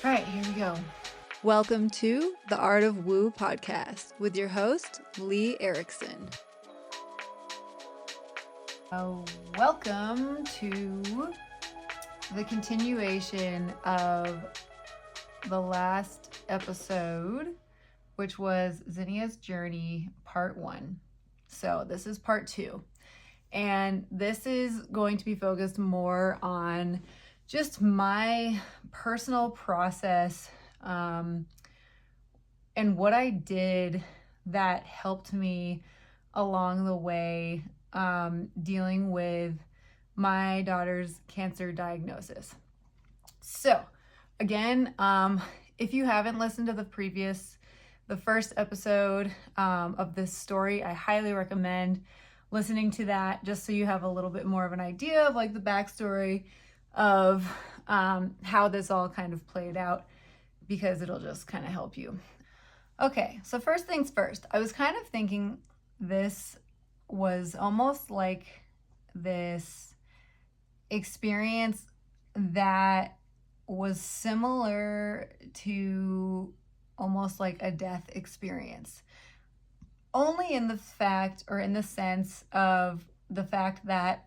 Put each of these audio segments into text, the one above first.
All right, here we go. Welcome to the Art of Woo podcast with your host, Lee Erickson. Welcome to the continuation of the last episode, which was Zinnia's Journey, Part 1. So this is Part 2. And this is going to be focused more on just my personal process and what I did that helped me along the way dealing with my daughter's cancer diagnosis. So again, if you haven't listened to the first episode of this story, I highly recommend listening to that just so you have a little bit more of an idea of like the backstory of how this all kind of played out, because it'll just kind of help you. Okay, so first things first, I was kind of thinking this was almost like this experience that was similar to almost like a death experience. Only in the fact, or in the sense of the fact that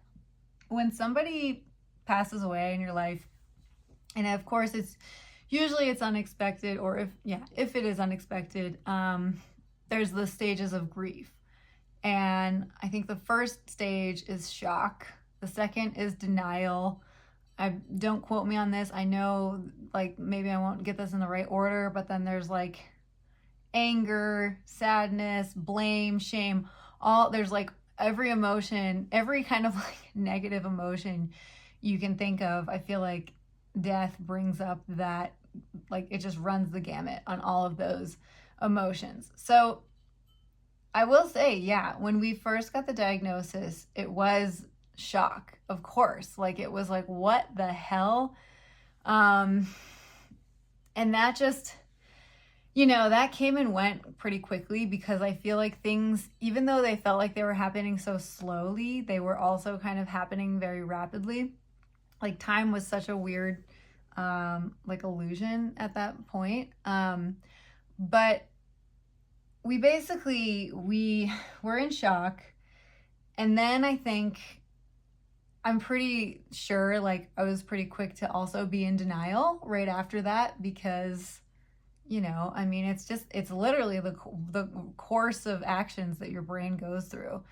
when somebody passes away in your life, and of course it's unexpected, or if it is unexpected, there's the stages of grief. And I think the first stage is shock. The second is denial. Don't quote me on this. I know like maybe I won't get this in the right order, but then there's like anger, sadness, blame, shame, there's like every emotion, every kind of like negative emotion you can think of. I feel like death brings up that, like it just runs the gamut on all of those emotions. So I will say, yeah, when we first got the diagnosis, it was shock, of course. Like it was like, what the hell? And that just, that came and went pretty quickly, because I feel like things, even though they felt like they were happening so slowly, they were also kind of happening very rapidly. Like time was such a weird like illusion at that point. But we were in shock. And then I'm pretty sure like I was pretty quick to also be in denial right after that, because it's literally the course of actions that your brain goes through.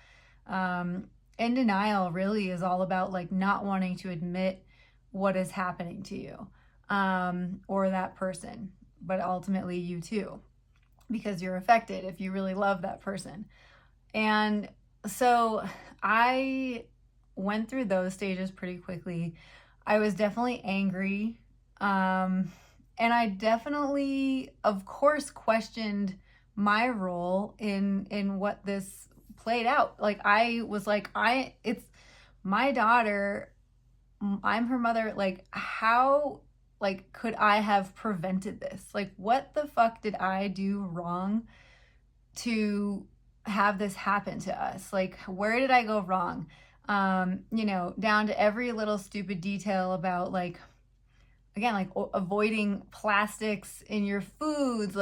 And denial really is all about like not wanting to admit what is happening to you, or that person, but ultimately you too, because you're affected if you really love that person. And so I went through those stages pretty quickly. I was definitely angry. And I definitely, of course, questioned my role in what this played out. Like I was like, it's my daughter, I'm her mother. Like how, like, could I have prevented this? Like, what the fuck did I do wrong to have this happen to us? Like, where did I go wrong? Down to every little stupid detail about like, again, like avoiding plastics in your foods.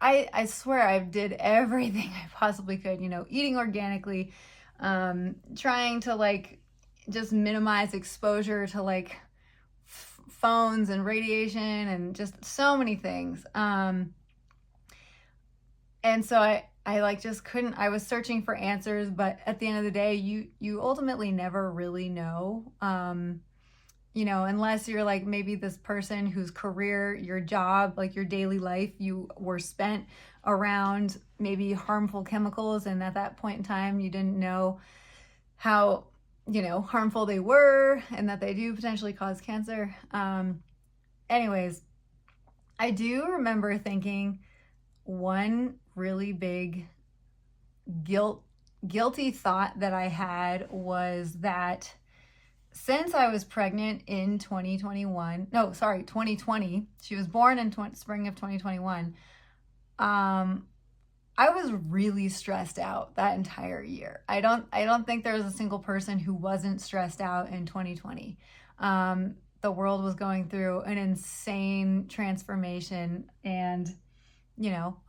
I swear I did everything I possibly could, eating organically, trying to like just minimize exposure to like phones and radiation and just so many things. And so I like just couldn't, I was searching for answers, but at the end of the day, you ultimately never really know. Unless you're like maybe this person whose career, your job, like your daily life, you were spent around maybe harmful chemicals. And at that point in time, you didn't know how, harmful they were and that they do potentially cause cancer. Anyways, I do remember thinking one really big guilty thought that I had was that since I was pregnant in 2020, she was born in spring of 2021, I was really stressed out that entire year. I don't think there was a single person who wasn't stressed out in 2020. the world was going through an insane transformation, and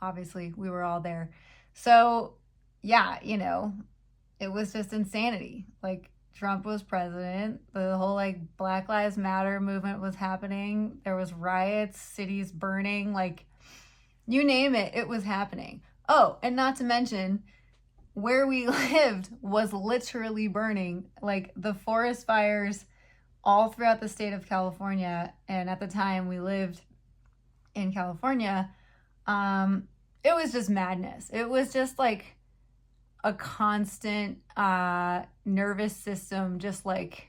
obviously we were all there. So yeah, it was just insanity. Like, Trump was president, the whole like Black Lives Matter movement was happening, there was riots, cities burning, like you name it, it was happening. Oh, and not to mention, where we lived was literally burning. Like, the forest fires all throughout the state of California, and at the time we lived in California, it was just madness. It was just like a constant nervous system, just like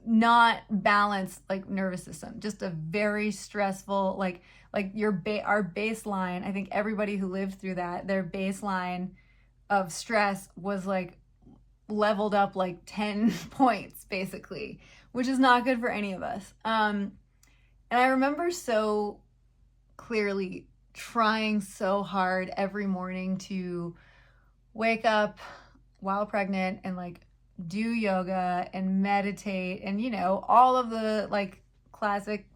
not balanced, like nervous system, just a very stressful, like our baseline. I think everybody who lived through that, their baseline of stress was like leveled up like 10 points basically, which is not good for any of us. And I remember so clearly trying so hard every morning to wake up while pregnant and like do yoga and meditate and all of the like classic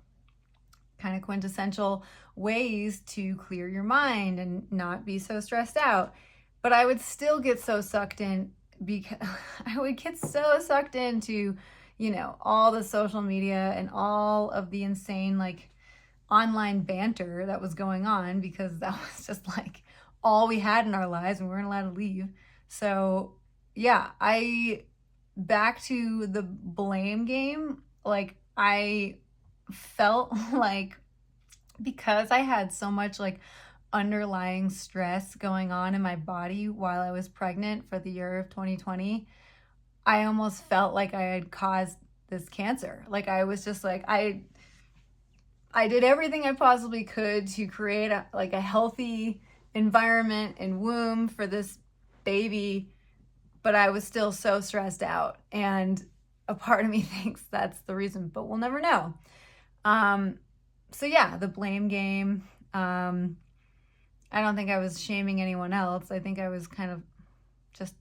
kind of quintessential ways to clear your mind and not be so stressed out. But I would still get so sucked in, because I would get so sucked into all the social media and all of the insane like online banter that was going on, because that was just like all we had in our lives and we weren't allowed to leave. So yeah, back to the blame game. Like, I felt like, because I had so much like underlying stress going on in my body while I was pregnant for the year of 2020, I almost felt like I had caused this cancer. Like, I was just like, I did everything I possibly could to create a healthy environment and womb for this baby, but I was still so stressed out. And a part of me thinks that's the reason, but we'll never know. So yeah, the blame game. I don't think I was shaming anyone else. I think I was kind of just,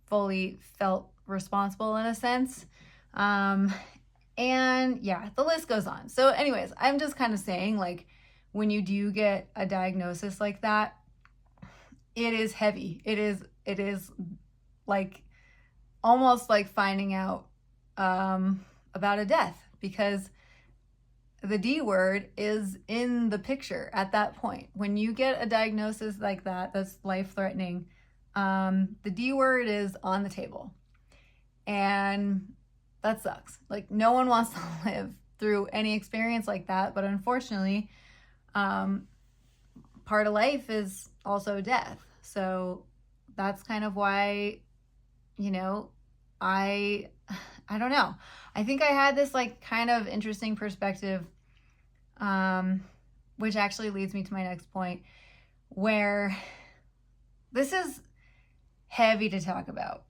fully felt responsible in a sense. And yeah, the list goes on. So anyways, I'm just kind of saying, like, when you do get a diagnosis like that, it is heavy. It is like almost like finding out about a death, because the D word is in the picture at that point. When you get a diagnosis like that, that's life-threatening, the D word is on the table. And that sucks. Like, no one wants to live through any experience like that, but unfortunately, part of life is also death. So that's kind of why, I don't know. I think I had this like kind of interesting perspective, which actually leads me to my next point, where this is heavy to talk about,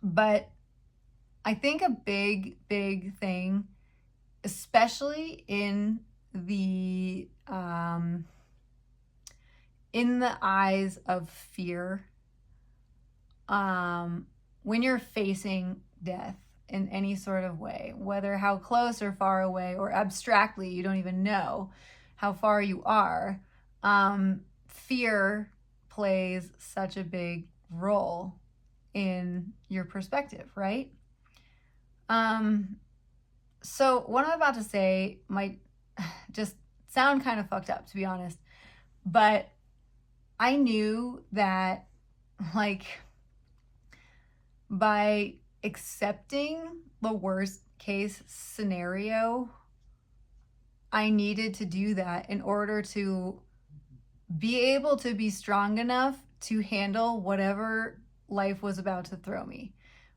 but I think a big thing, especially in the eyes of fear, when you're facing death in any sort of way, whether how close or far away or abstractly, you don't even know how far you are, fear plays such a big role in your perspective, right? So what I'm about to say might just sound kind of fucked up, to be honest, but I knew that, like, by accepting the worst case scenario, I needed to do that in order to be able to be strong enough to handle whatever life was about to throw me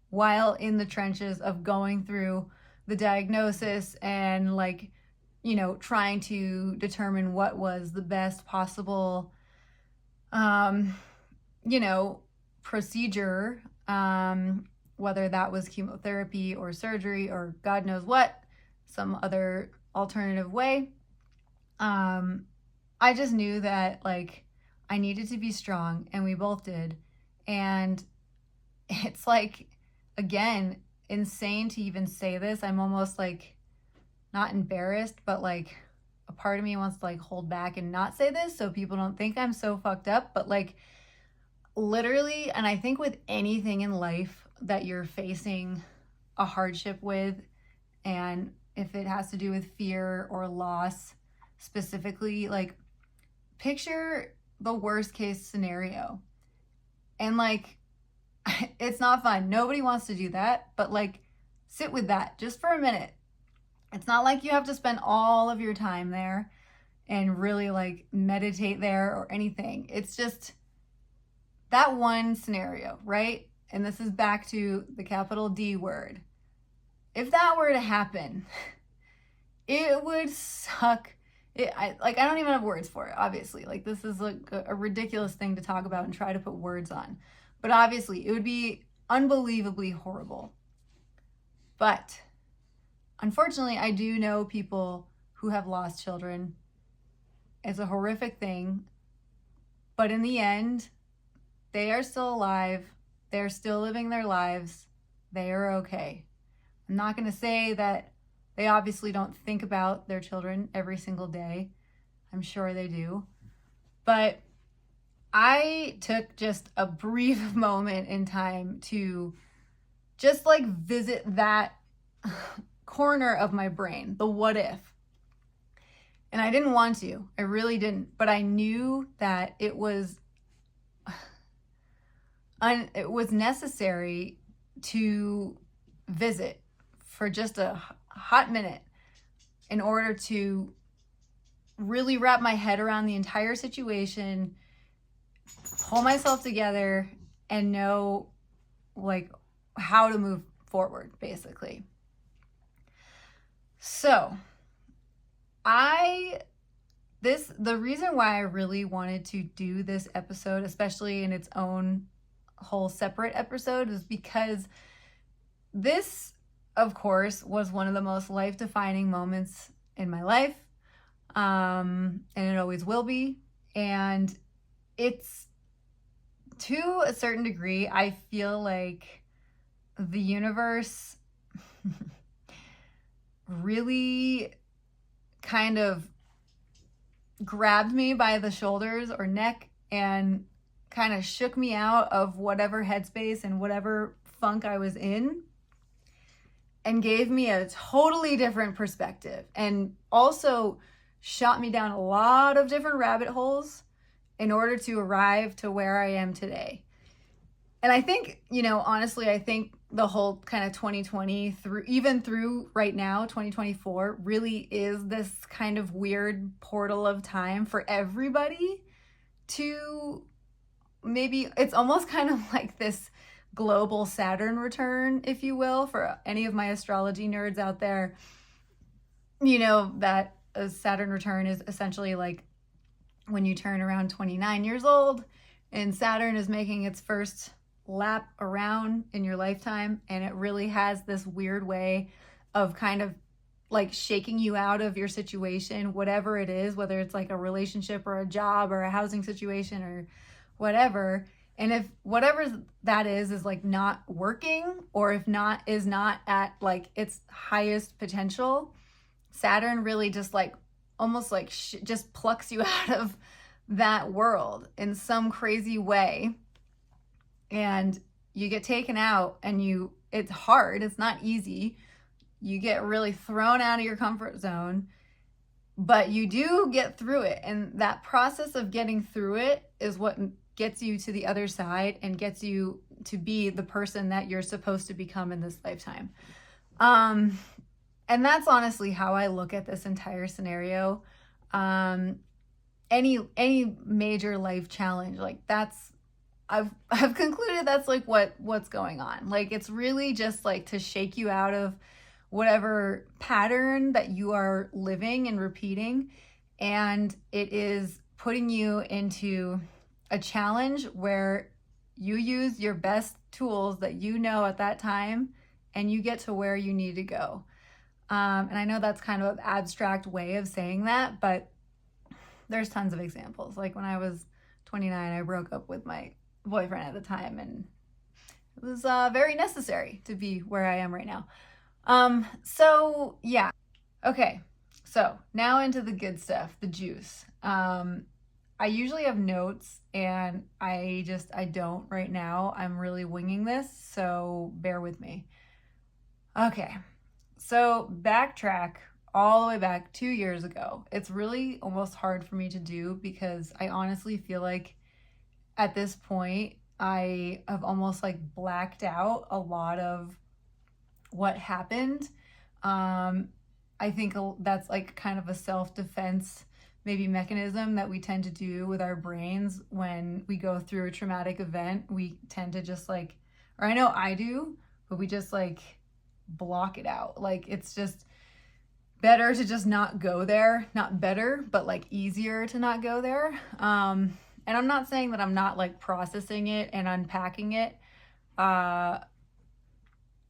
while in the trenches of going through the diagnosis and like, trying to determine what was the best possible, procedure, whether that was chemotherapy or surgery or God knows what, some other alternative way. I just knew that like I needed to be strong, and we both did. And it's like, again, insane to even say this. I'm almost like not embarrassed, but like a part of me wants to like hold back and not say this so people don't think I'm so fucked up. But like literally, and I think with anything in life that you're facing a hardship with, and if it has to do with fear or loss specifically, like picture the worst case scenario. And like, it's not fun. Nobody wants to do that, but like, sit with that just for a minute. It's not like you have to spend all of your time there and really like meditate there or anything. It's just that one scenario, right? And this is back to the capital D word. If that were to happen, it would suck. I don't even have words for it, obviously. Like, this is like a ridiculous thing to talk about and try to put words on. But obviously, it would be unbelievably horrible. But unfortunately, I do know people who have lost children. It's a horrific thing. But in the end, they are still alive. They're still living their lives. They are okay. I'm not going to say that they obviously don't think about their children every single day. I'm sure they do. But I took just a brief moment in time to just like visit that corner of my brain, the what if. And I didn't want to. I really didn't. But I knew that it was necessary to visit for just a hot minute in order to really wrap my head around the entire situation, pull myself together, and know like how to move forward, basically. So the reason why I really wanted to do this episode, especially in its own whole separate episode, is because this, of course, was one of the most life-defining moments in my life. And it always will be. And it's, to a certain degree, I feel like the universe really kind of grabbed me by the shoulders or neck and kind of shook me out of whatever headspace and whatever funk I was in and gave me a totally different perspective, and also shot me down a lot of different rabbit holes in order to arrive to where I am today. And I think, honestly, I think the whole kind of 2020 through right now, 2024, really is this kind of weird portal of time for everybody to maybe, it's almost kind of like this global Saturn return, if you will, for any of my astrology nerds out there. That a Saturn return is essentially like when you turn around 29 years old and Saturn is making its first lap around in your lifetime, and it really has this weird way of kind of like shaking you out of your situation, whatever it is, whether it's like a relationship or a job or a housing situation or whatever. And if whatever that is like not working, or if not is not at like its highest potential, Saturn really just like almost like just plucks you out of that world in some crazy way. And you get taken out, and it's hard. It's not easy. You get really thrown out of your comfort zone, but you do get through it. And that process of getting through it is what gets you to the other side and gets you to be the person that you're supposed to become in this lifetime. And that's honestly how I look at this entire scenario. Any major life challenge, like I've concluded that's like what's going on. Like, it's really just like to shake you out of whatever pattern that you are living and repeating. And it is putting you into a challenge where you use your best tools that you know at that time, and you get to where you need to go. And I know that's kind of an abstract way of saying that, but there's tons of examples. Like when I was 29, I broke up with my boyfriend at the time, and it was very necessary to be where I am right now. So yeah. Okay. So now into the good stuff, the juice. I usually have notes and I don't right now. I'm really winging this, so bear with me. Okay. So backtrack all the way back 2 years ago. It's really almost hard for me to do because I honestly feel like at this point I have almost like blacked out a lot of what happened. I think that's like kind of a self-defense maybe mechanism that we tend to do with our brains when we go through a traumatic event. We tend to just like, or I know I do, but we just like block it out. Like it's just better to just not go there. Not better, but like easier to not go there. And I'm not saying that I'm not like processing it and unpacking it.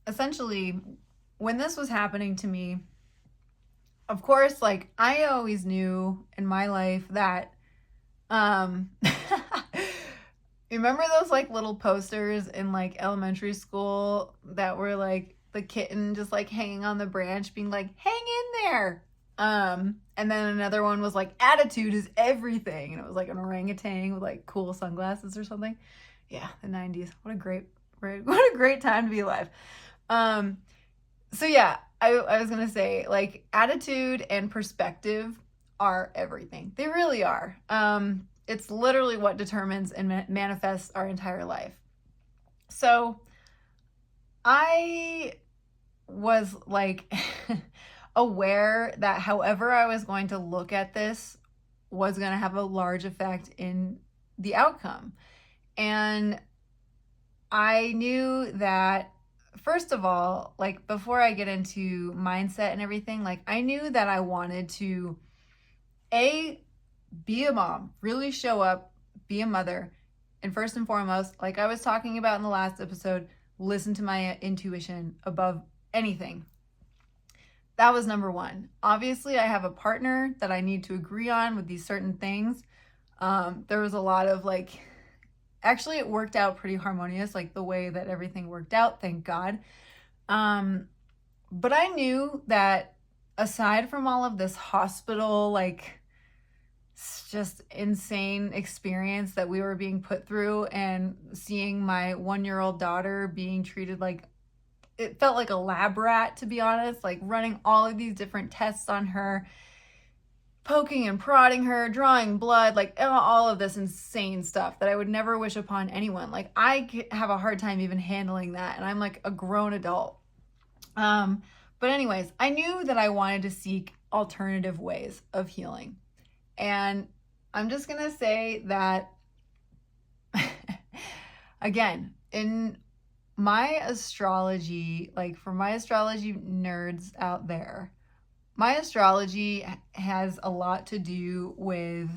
Essentially, when this was happening to me, of course, like I always knew in my life that remember those like little posters in like elementary school that were like the kitten just like hanging on the branch being like, hang in there. And then another one was like, attitude is everything. And it was like an orangutan with like cool sunglasses or something. Yeah, the 90s. What a great time to be alive. So yeah, I was gonna say like attitude and perspective are everything. They really are. It's literally what determines and manifests our entire life. So I was like aware that however I was going to look at this was going to have a large effect in the outcome. And I knew that, first of all, like before I get into mindset and everything, like I knew that I wanted to be a mom, really show up, be a mother, and first and foremost, like I was talking about in the last episode, listen to my intuition above anything. That was number one. Obviously, I have a partner that I need to agree on with these certain things. There was a lot of like, actually, it worked out pretty harmonious, like the way that everything worked out, thank God. But I knew that aside from all of this hospital, like, just insane experience that we were being put through and seeing my 1-year-old daughter being treated like, it felt like a lab rat, to be honest, like running all of these different tests on her, poking and prodding her, drawing blood, like all of this insane stuff that I would never wish upon anyone. Like I have a hard time even handling that, and I'm like a grown adult. But anyways, I knew that I wanted to seek alternative ways of healing. And I'm just going to say that, again, in my astrology, like for my astrology nerds out there, my astrology has a lot to do with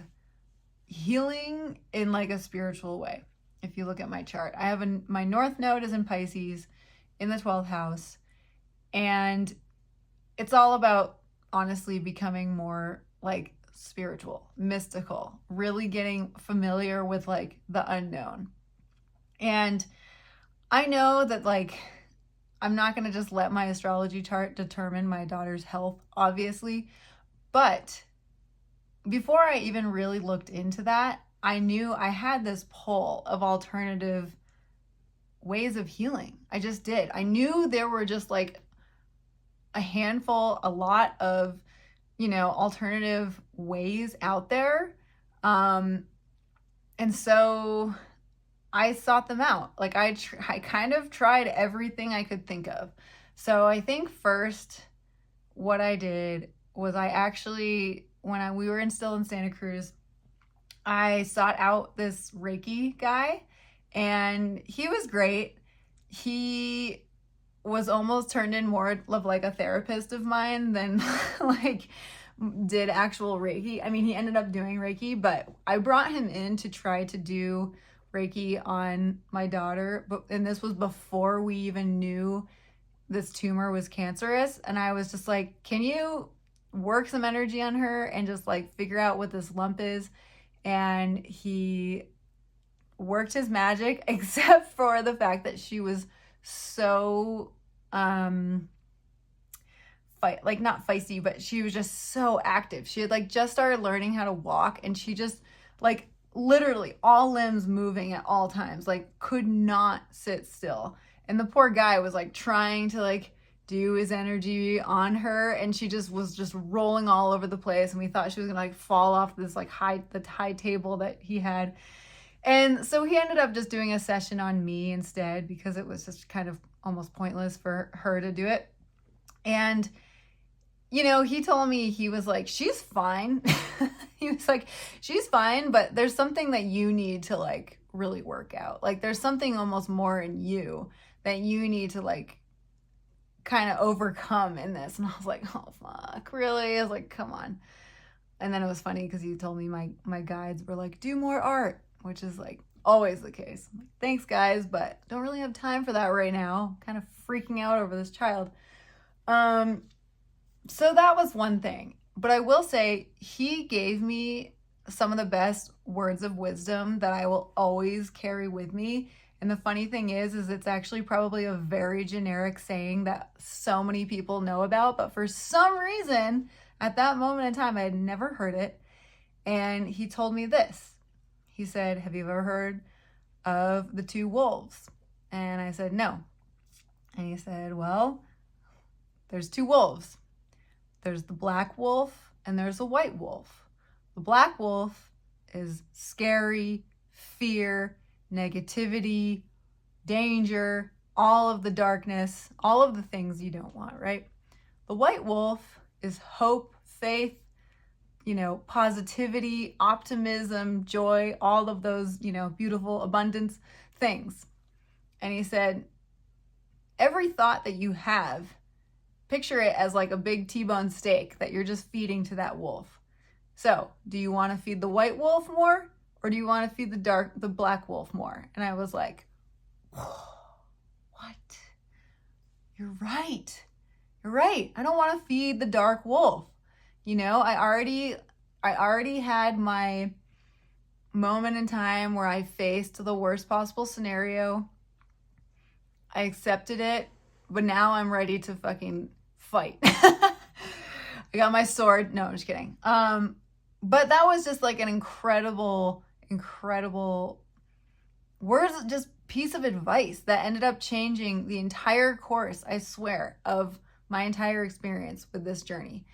healing in like a spiritual way. If you look at my chart, I have my North Node is in Pisces in the 12th house. And it's all about honestly becoming more like spiritual, mystical, really getting familiar with like the unknown. And I know that like I'm not going to just let my astrology chart determine my daughter's health, obviously, but before I even really looked into that, I knew I had this pull of alternative ways of healing. I just did. I knew there were just like a handful, a lot of, alternative ways out there. And so I sought them out. Like I kind of tried everything I could think of. So I think first what I did was I actually, when we were still in Santa Cruz, I sought out this Reiki guy, and he was great. He was almost turned in more of like a therapist of mine than like did actual Reiki. I mean, he ended up doing Reiki, but I brought him in to try to do Reiki on my daughter, and this was before we even knew this tumor was cancerous. And I was just like, can you work some energy on her and just like figure out what this lump is? And he worked his magic, except for the fact that she was so not feisty, but she was just so active. She had like just started learning how to walk, and she just like literally all limbs moving at all times, like could not sit still. And the poor guy was like trying to like do his energy on her, and she just was just rolling all over the place, and we thought she was gonna like fall off this like high table that he had. And so he ended up just doing a session on me instead, because it was just kind of almost pointless for her to do it. And you know, he told me, he was like, she's fine. He was like, she's fine, but there's something that you need to like really work out. Like there's something almost more in you that you need to like kind of overcome in this. And I was like, oh fuck, really? I was like, come on. And then it was funny because he told me my guides were like, do more art, which is like always the case. I'm like, thanks guys, but don't really have time for that right now. Kind of freaking out over this child. So that was one thing. But I will say, he gave me some of the best words of wisdom that I will always carry with me. And the funny thing is it's actually probably a very generic saying that so many people know about, but for some reason, at that moment in time, I had never heard it. And he told me this. He said, have you ever heard of the two wolves? And I said, no. And he said, well, there's two wolves. There's the black wolf and there's the white wolf. The black wolf is scary, fear, negativity, danger, all of the darkness, all of the things you don't want, right? The white wolf is hope, faith, you know, positivity, optimism, joy, all of those, you know, beautiful abundance things. And he said, every thought that you have, picture it as like a big T-bone steak that you're just feeding to that wolf. So, do you want to feed the white wolf more, or do you want to feed the black wolf more? And I was like, what? You're right. You're right. I don't want to feed the dark wolf. You know, I already had my moment in time where I faced the worst possible scenario. I accepted it, but now I'm ready to fucking fight. I got my sword. No, I'm just kidding. But that was just like an incredible words, just piece of advice that ended up changing the entire course, I swear, of my entire experience with this journey.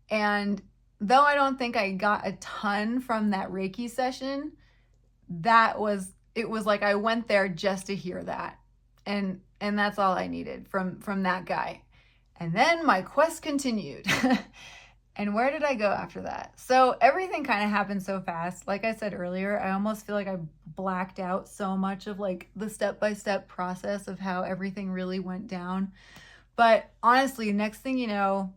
And though I don't think I got a ton from that Reiki session, it was like I went there just to hear that. And that's all I needed from that guy. And then my quest continued. And where did I go after that? So everything kind of happened so fast. Like I said earlier, I almost feel like I blacked out so much of like the step-by-step process of how everything really went down. But honestly, next thing you know,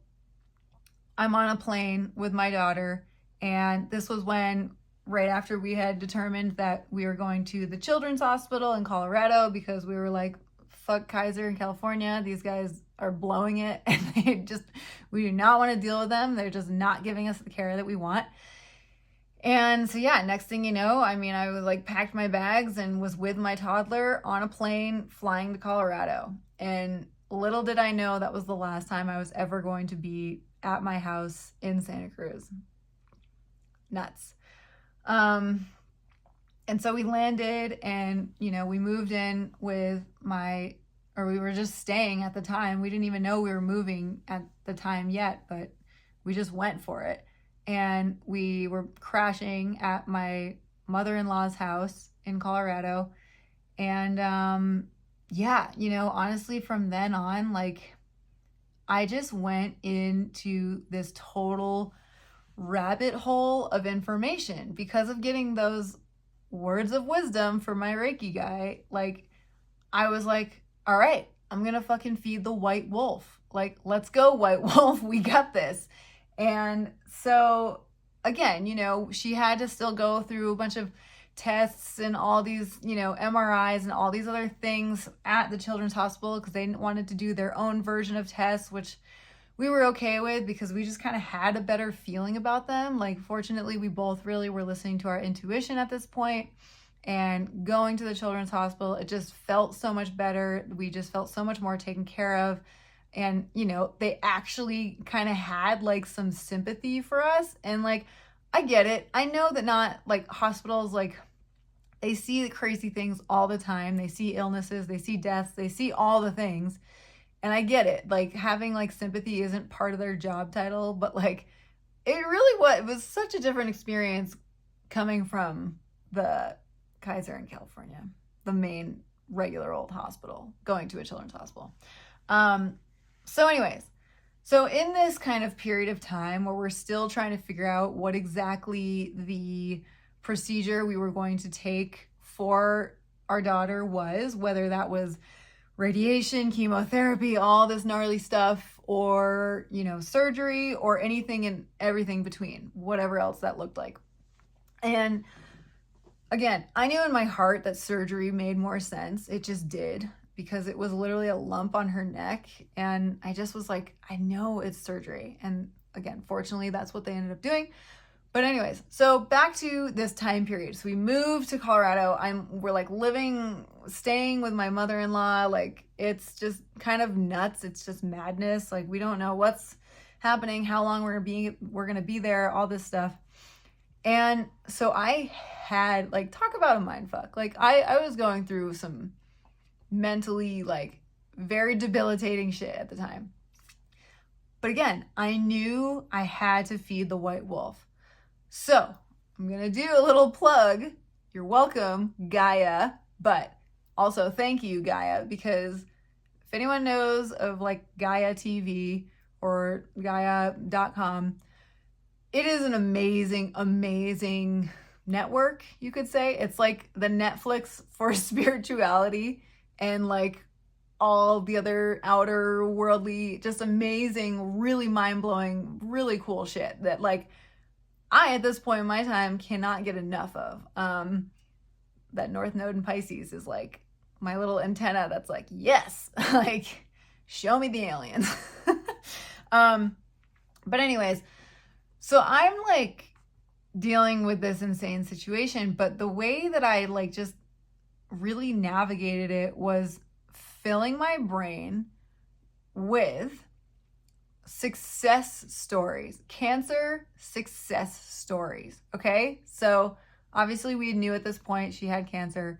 I'm on a plane with my daughter. And this was when, right after we had determined that we were going to the Children's Hospital in Colorado, because we were like, fuck Kaiser in California. These guys are blowing it, and we do not want to deal with them. They're just not giving us the care that we want. And so yeah, next thing you know, I mean, I was like packed my bags and was with my toddler on a plane flying to Colorado. And little did I know that was the last time I was ever going to be at my house in Santa Cruz. Nuts. And so we landed, and, you know, we moved in with we were just staying at the time. We didn't even know we were moving at the time yet, but we just went for it. And we were crashing at my mother-in-law's house in Colorado. And, yeah, you know, honestly, from then on, like, I just went into this total rabbit hole of information because of getting those words of wisdom from my Reiki guy. Like, I was like, all right, I'm gonna fucking feed the white wolf. Like, let's go, white wolf, we got this. And so again, you know, she had to still go through a bunch of tests and all these, you know, MRIs and all these other things at the Children's Hospital, because they wanted to do their own version of tests, which we were okay with because we just kind of had a better feeling about them. Like, fortunately, we both really were listening to our intuition at this point. And going to the children's hospital, it just felt so much better. We just felt so much more taken care of. And, you know, they actually kind of had like some sympathy for us. And like, I get it. I know that not like hospitals, like they see the crazy things all the time. They see illnesses, they see deaths, they see all the things. And I get it. Like having like sympathy isn't part of their job title, but like it really was, it was such a different experience coming from the Kaiser in California, the main regular old hospital, going to a children's hospital. So anyways, so in this kind of period of time where we're still trying to figure out what exactly the procedure we were going to take for our daughter was, whether that was radiation, chemotherapy, all this gnarly stuff, or, you know, surgery, or anything and everything between, whatever else that looked like. And again, I knew in my heart that surgery made more sense. It just did, because it was literally a lump on her neck. And I just was like, I know it's surgery. And again, fortunately, that's what they ended up doing. But anyways, so back to this time period. So we moved to Colorado. We're like staying with my mother-in-law. Like it's just kind of nuts. It's just madness. Like we don't know what's happening, how long we're gonna be there, all this stuff. And so I had like, talk about a mind fuck. Like I was going through some mentally like very debilitating shit at the time. But again, I knew I had to feed the white wolf. So I'm going to do a little plug. You're welcome, Gaia. But also thank you, Gaia, because if anyone knows of like Gaia TV or Gaia.com, it is an amazing, amazing network, you could say. It's like the Netflix for spirituality and like all the other outer worldly, just amazing, really mind-blowing, really cool shit that like I, at this point in my time, cannot get enough of. That North Node in Pisces is like my little antenna that's like, yes, like, show me the aliens. But anyways, so I'm like dealing with this insane situation, but the way that I like just really navigated it was filling my brain with success stories, cancer success stories. Okay. So obviously we knew at this point she had cancer.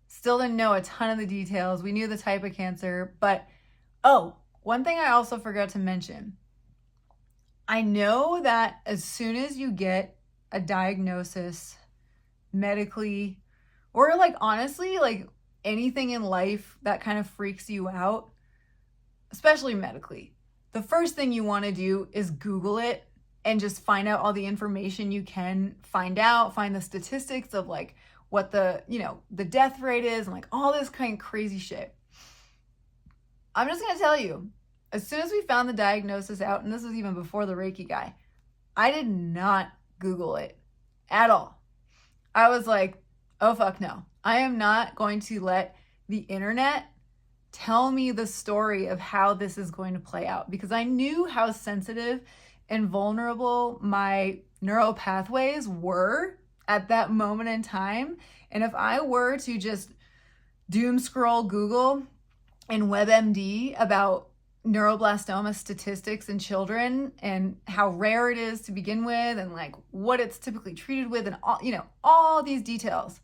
Still didn't know a ton of the details. We knew the type of cancer, but one thing I also forgot to mention. I know that as soon as you get a diagnosis medically, or like honestly, like anything in life that kind of freaks you out, especially medically, the first thing you want to do is Google it and just find out all the information you can find out, find the statistics of like what the death rate is and like all this kind of crazy shit. I'm just going to tell you, as soon as we found the diagnosis out, and this was even before the Reiki guy, I did not Google it at all. I was like, oh fuck no. I am not going to let the internet tell me the story of how this is going to play out, because I knew how sensitive and vulnerable my neural pathways were at that moment in time. And if I were to just doom scroll Google and WebMD about neuroblastoma statistics in children and how rare it is to begin with and like what it's typically treated with and all these details,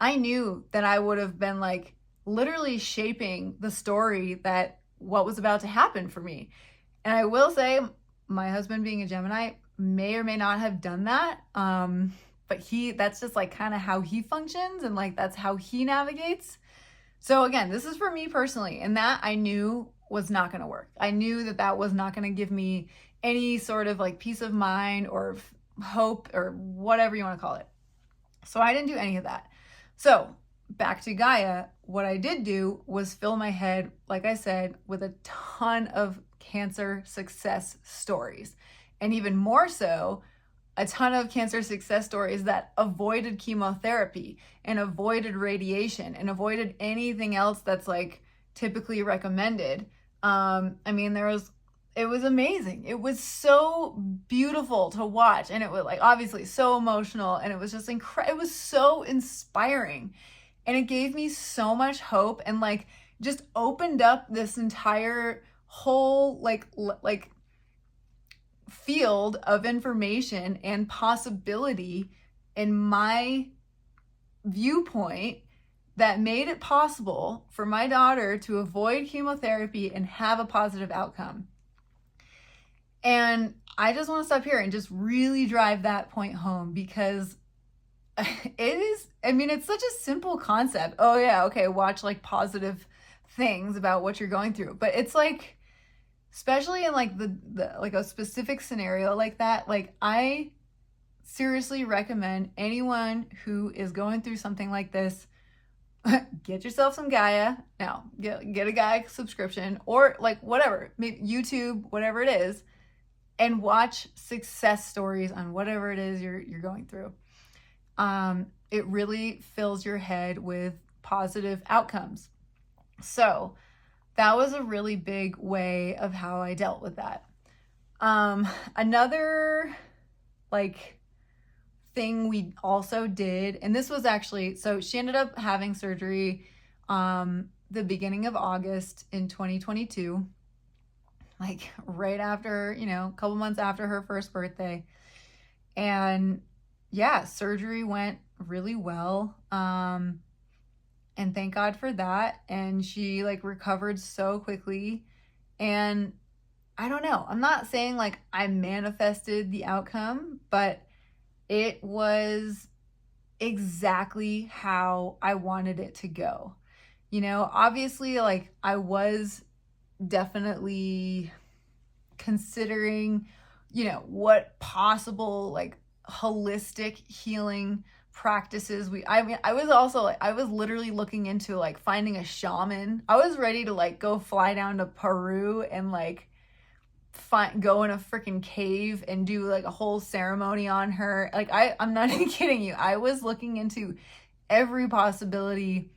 I knew that I would have been like literally shaping the story that what was about to happen for me. And I will say, my husband being a Gemini may or may not have done that. But that's just like kind of how he functions and like that's how he navigates. So again, this is for me personally, and that I knew was not going to work. I knew that was not going to give me any sort of like peace of mind or hope or whatever you want to call it. So I didn't do any of that. So back to Gaia, what I did do was fill my head, like I said, with a ton of cancer success stories. And even more so, a ton of cancer success stories that avoided chemotherapy and avoided radiation and avoided anything else that's like typically recommended. I mean, amazing. It was so beautiful to watch, and it was like obviously so emotional, and it was just it was so inspiring, and it gave me so much hope, and like just opened up this entire whole like field of information and possibility in my viewpoint that made it possible for my daughter to avoid chemotherapy and have a positive outcome. And I just want to stop here and just really drive that point home, because it is, I mean, it's such a simple concept. Oh yeah, okay, watch like positive things about what you're going through. But it's like, especially in like the like a specific scenario like that, like I seriously recommend anyone who is going through something like this, get yourself some Gaia. Now, get a Gaia subscription, or like whatever, maybe YouTube, whatever it is, and watch success stories on whatever it is you're going through. It really fills your head with positive outcomes. So that was a really big way of how I dealt with that. Another like thing we also did, and this was actually, so she ended up having surgery the beginning of August in 2022, like right after, you know, a couple months after her first birthday. And yeah, surgery went really well. And thank God for that. And she like recovered so quickly. And I don't know, I'm not saying like I manifested the outcome, but it was exactly how I wanted it to go. You know, obviously, like I was definitely considering, you know, what possible like holistic healing practices I was also like, I was literally looking into like finding a shaman. I was ready to like go fly down to Peru and like go in a freaking cave and do like a whole ceremony on her. Like I'm not even kidding you. I was looking into every possibility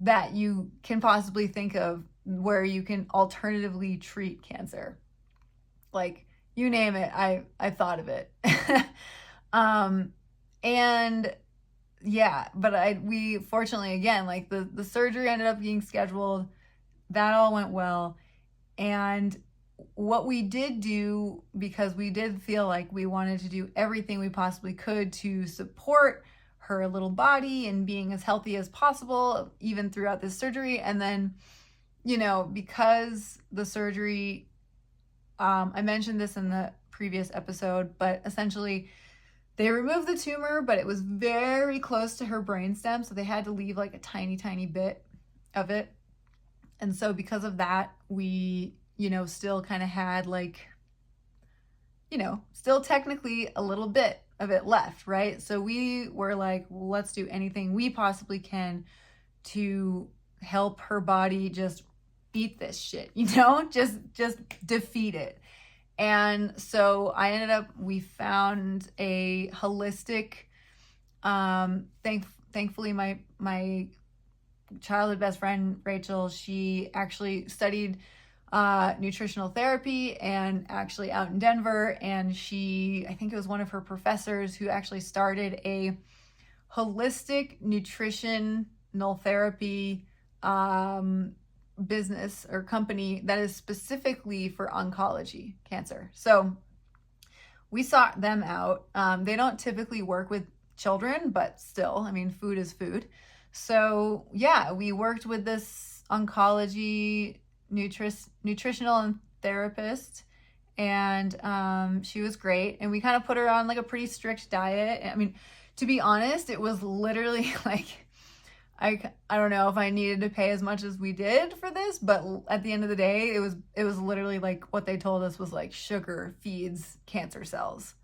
that you can possibly think of where you can alternatively treat cancer. Like you name it, I thought of it. And yeah, but we fortunately, again, like the surgery ended up being scheduled. That all went well. And what we did do, because we did feel like we wanted to do everything we possibly could to support her little body and being as healthy as possible, even throughout this surgery. And then, you know, because the surgery, I mentioned this in the previous episode, but essentially they removed the tumor, but it was very close to her brainstem. So they had to leave like a tiny, tiny bit of it. And so because of that, we, you know, still kind of had like, you know, still technically a little bit of it left, right? So we were like, well, let's do anything we possibly can to help her body just beat this shit, you know, just defeat it. And so we found a holistic, thankfully my childhood best friend, Rachel, she actually studied nutritional therapy and actually out in Denver. And I think it was one of her professors who actually started a holistic nutritional therapy business or company that is specifically for oncology cancer. So we sought them out. They don't typically work with children, but still, I mean, food is food. So yeah, we worked with this oncology nutritional therapist, and she was great. And we kind of put her on like a pretty strict diet. I mean, to be honest, it was literally like, I don't know if I needed to pay as much as we did for this, but at the end of the day, it was literally like what they told us was like sugar feeds cancer cells.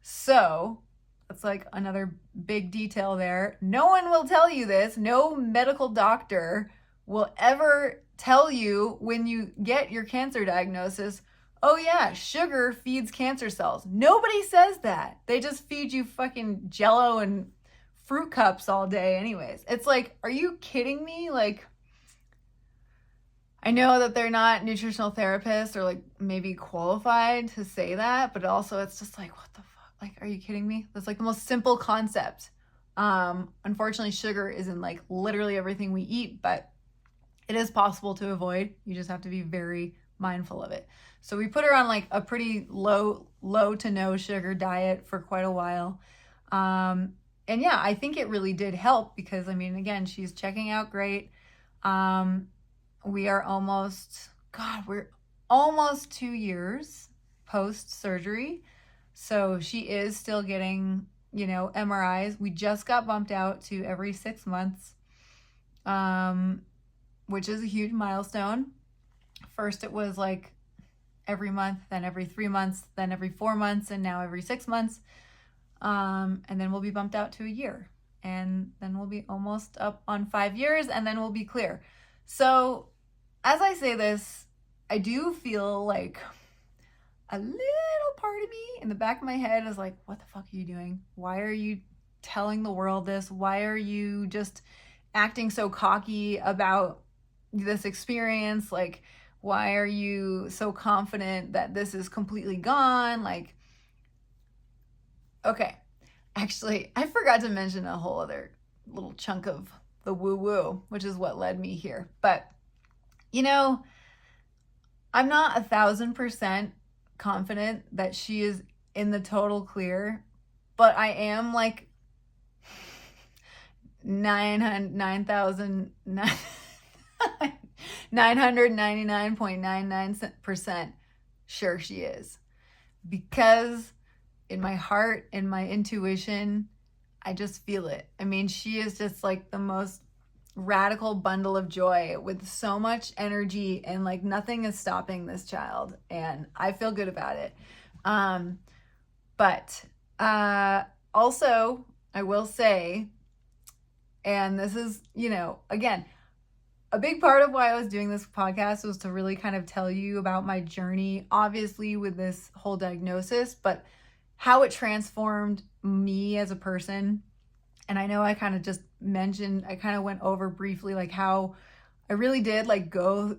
So that's like another big detail there. No one will tell you this. No medical doctor will ever tell you when you get your cancer diagnosis, oh yeah, sugar feeds cancer cells. Nobody says that. They just feed you fucking Jello and fruit cups all day anyways. It's like, are you kidding me? Like, I know that they're not nutritional therapists or like maybe qualified to say that, but also it's just like, what the fuck? Like, are you kidding me? That's like the most simple concept. Unfortunately, sugar is in like literally everything we eat, but it is possible to avoid. You just have to be very mindful of it. So we put her on like a pretty low to no sugar diet for quite a while. And yeah, I think it really did help because I mean, again, she's checking out great. We're almost 2 years post surgery. So she is still getting, MRIs. We just got bumped out to every 6 months, which is a huge milestone. First, it was like every month, then every 3 months, then every 4 months, and now every 6 months. And then we'll be bumped out to a year. And then we'll be almost up on 5 years, and then we'll be clear. So, as I say this, I do feel like a little part of me in the back of my head is like, what the fuck are you doing? Why are you telling the world this? Why are you just acting so cocky about this experience? Like, why are you so confident that this is completely gone? Like, okay, actually, I forgot to mention a whole other little chunk of the woo-woo, which is what led me here. But, I'm not 1,000% confident that she is in the total clear, but I am like 999.99% sure she is. Because in my heart, in my intuition, I just feel it. I mean, she is just like the most radical bundle of joy with so much energy, and like nothing is stopping this child, and I feel good about it. But also I will say, and this is, again, a big part of why I was doing this podcast was to really kind of tell you about my journey, obviously with this whole diagnosis, but how it transformed me as a person. And I know I kind of just mentioned, I kind of went over briefly like how I really did like go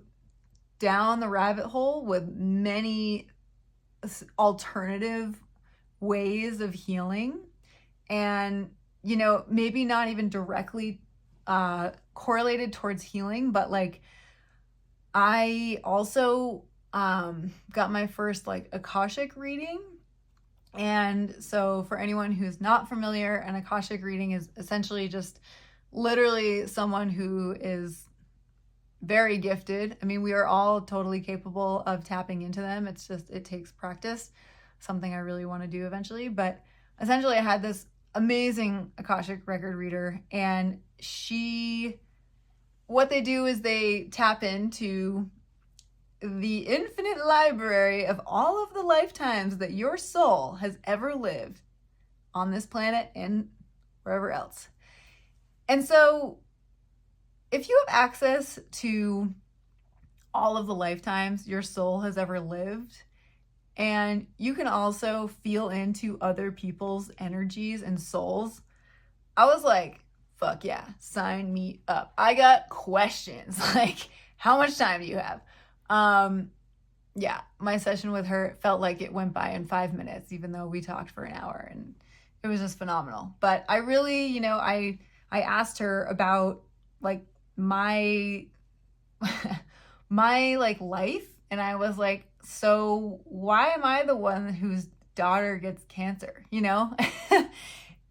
down the rabbit hole with many alternative ways of healing. And, maybe not even directly correlated towards healing, but like I also got my first like Akashic reading. And so for anyone who's not familiar, an Akashic reading is essentially just literally someone who is very gifted. I mean, we are all totally capable of tapping into them. It's just, it takes practice, something I really want to do eventually. But essentially I had this amazing Akashic record reader, and what they do is they tap into the infinite library of all of the lifetimes that your soul has ever lived on this planet and wherever else. And so if you have access to all of the lifetimes your soul has ever lived, and you can also feel into other people's energies and souls, I was like, fuck yeah, sign me up. I got questions. Like, how much time do you have? Yeah, my session with her felt like it went by in 5 minutes, even though we talked for an hour, and it was just phenomenal. But I really, I asked her about like my my like life, and I was like, so why am I the one whose daughter gets cancer,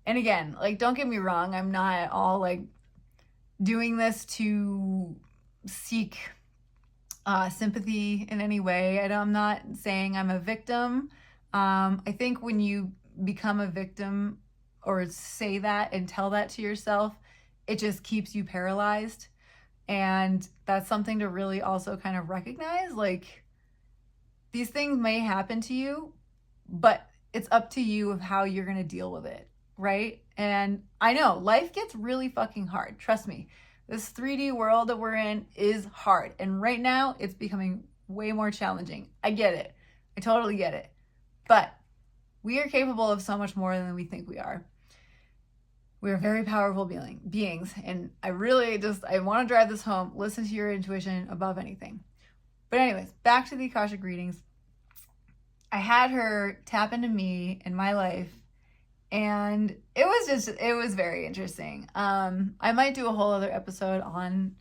And again, like, don't get me wrong, I'm not at all like doing this to seek sympathy in any way. I'm not saying I'm a victim. I think when you become a victim or say that and tell that to yourself, it just keeps you paralyzed. And that's something to really also kind of recognize. Like, these things may happen to you, but it's up to you of how you're going to deal with it, right? And I know life gets really fucking hard. Trust me. This 3D world that we're in is hard. And right now, it's becoming way more challenging. I get it. I totally get it. But we are capable of so much more than we think we are. We are very powerful beings. And I want to drive this home. Listen to your intuition above anything. But anyways, back to the Akashic readings. I had her tap into me in my life, and it was very interesting. I might do a whole other episode on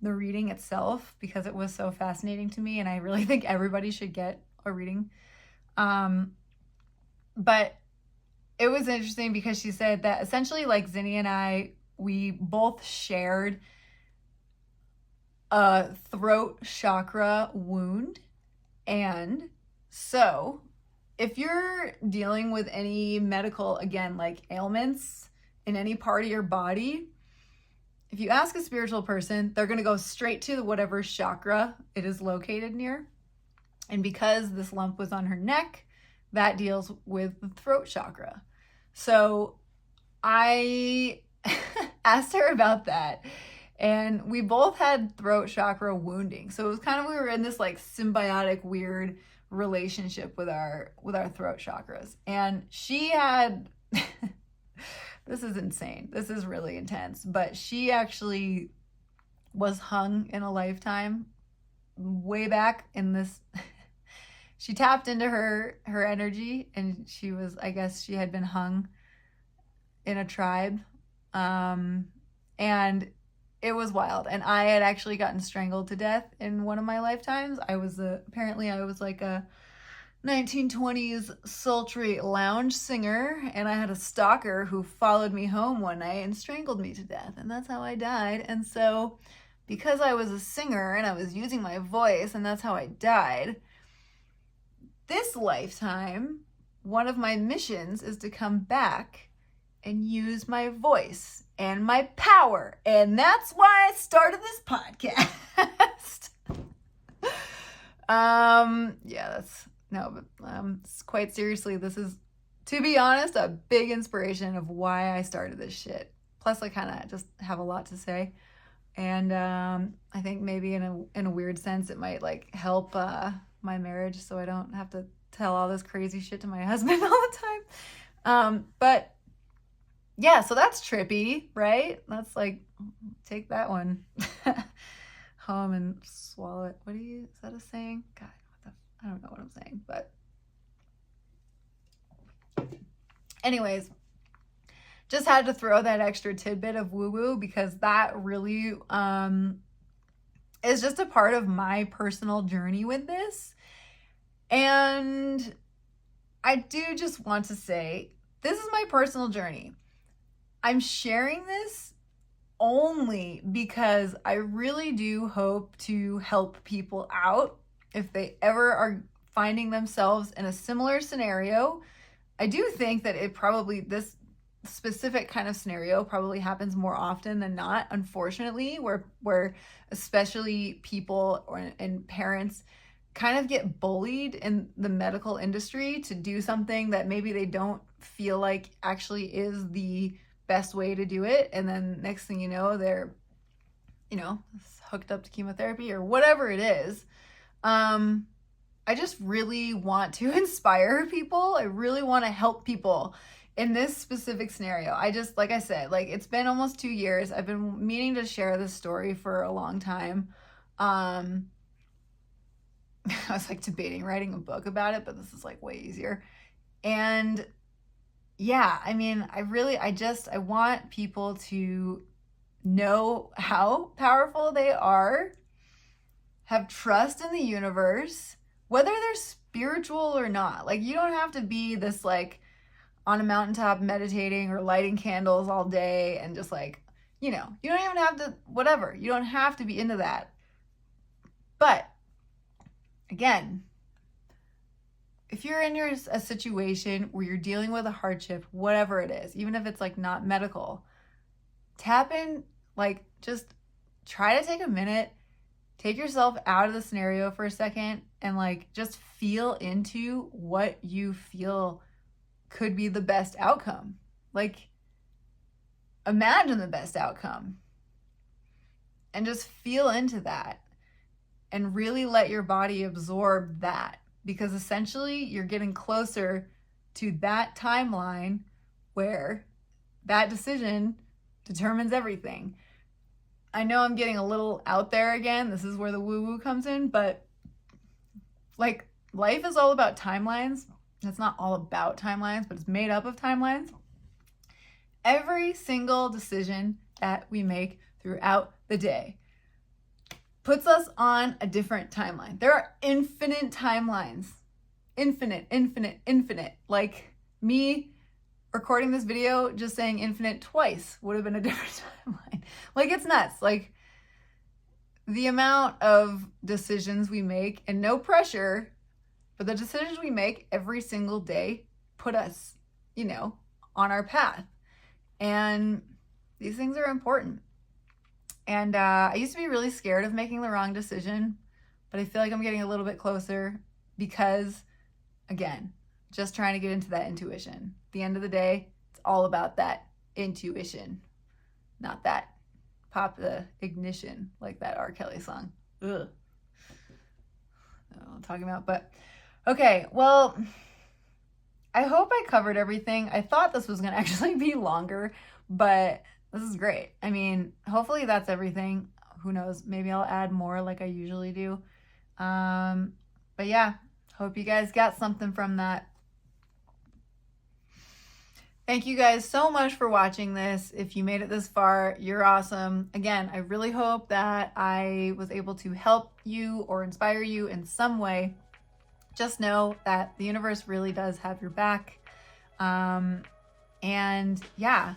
the reading itself because it was so fascinating to me, and I really think everybody should get a reading. But it was interesting because she said that essentially, like, Zinni and I, we both shared a throat chakra wound. And so if you're dealing with any medical, again, like ailments in any part of your body, if you ask a spiritual person, they're going to go straight to whatever chakra it is located near. And because this lump was on her neck, that deals with the throat chakra. So I asked her about that, and we both had throat chakra wounding. So it was kind of, we were in this like symbiotic weird relationship with our throat chakras. And she had this is insane. This is really intense, but she actually was hung in a lifetime way back in this she tapped into her energy, and she was, I guess she had been hung in a tribe. And it was wild. And I had actually gotten strangled to death in one of my lifetimes. Apparently I was like a 1920s sultry lounge singer, and I had a stalker who followed me home one night and strangled me to death, and that's how I died. And so because I was a singer and I was using my voice, and that's how I died, this lifetime, one of my missions is to come back and use my voice and my power. And that's why I started this podcast. Quite seriously, this is, to be honest, a big inspiration of why I started this shit. Plus, I kind of just have a lot to say. And I think maybe in a weird sense, it might like help my marriage, so I don't have to tell all this crazy shit to my husband all the time. But yeah, so that's trippy, right? That's like, take that one home and swallow it. Is that a saying? God, I don't know what I'm saying, but anyways, just had to throw that extra tidbit of woo-woo because that really is just a part of my personal journey with this. And I do just want to say, this is my personal journey. I'm sharing this only because I really do hope to help people out if they ever are finding themselves in a similar scenario. I do think that this specific kind of scenario probably happens more often than not, unfortunately, where especially people and parents kind of get bullied in the medical industry to do something that maybe they don't feel like actually is the best way to do it. And then next thing you know, they're, hooked up to chemotherapy or whatever it is. I just really want to inspire people. I really want to help people in this specific scenario. Like I said, like, it's been almost 2 years. I've been meaning to share this story for a long time. I was like debating writing a book about it, but this is like way easier. And yeah, I mean, I want people to know how powerful they are, have trust in the universe, whether they're spiritual or not. Like, you don't have to be this like on a mountaintop meditating or lighting candles all day and just like, you don't even have to, whatever. You don't have to be into that. But again, if you're in a situation where you're dealing with a hardship, whatever it is, even if it's like not medical, tap in, like, just try to take a minute, take yourself out of the scenario for a second, and like just feel into what you feel could be the best outcome. Like, imagine the best outcome and just feel into that and really let your body absorb that, because essentially you're getting closer to that timeline where that decision determines everything. I know I'm getting a little out there again. This is where the woo-woo comes in, but like life is all about timelines. It's not all about timelines, but it's made up of timelines. Every single decision that we make throughout the day puts us on a different timeline. There are infinite timelines. Infinite. Like me recording this video, just saying infinite twice would have been a different timeline. Like, it's nuts. Like, the amount of decisions we make, and no pressure, but the decisions we make every single day put us, on our path. And these things are important. And I used to be really scared of making the wrong decision, but I feel like I'm getting a little bit closer because, again, just trying to get into that intuition. At the end of the day, it's all about that intuition, not that pop the ignition like that R. Kelly song. Ugh. I don't know what I'm talking about, but okay, well, I hope I covered everything. I thought this was going to actually be longer, but this is great. I mean, hopefully that's everything. Who knows? Maybe I'll add more like I usually do. But yeah, hope you guys got something from that. Thank you guys so much for watching this. If you made it this far, you're awesome. Again, I really hope that I was able to help you or inspire you in some way. Just know that the universe really does have your back. And yeah,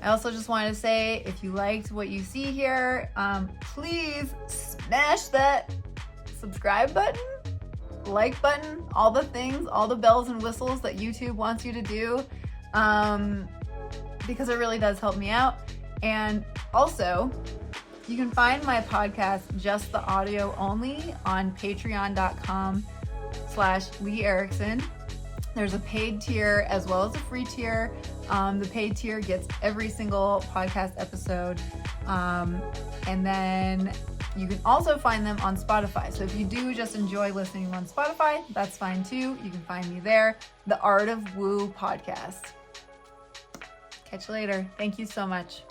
I also just wanted to say, if you liked what you see here, please smash that subscribe button, like button, all the things, all the bells and whistles that YouTube wants you to do, because it really does help me out. And also, you can find my podcast, just the audio only, on patreon.com/Lee Erickson. There's a paid tier as well as a free tier. The paid tier gets every single podcast episode. And then you can also find them on Spotify. So if you do just enjoy listening on Spotify, that's fine too. You can find me there. The Art of Woo podcast. Catch you later. Thank you so much.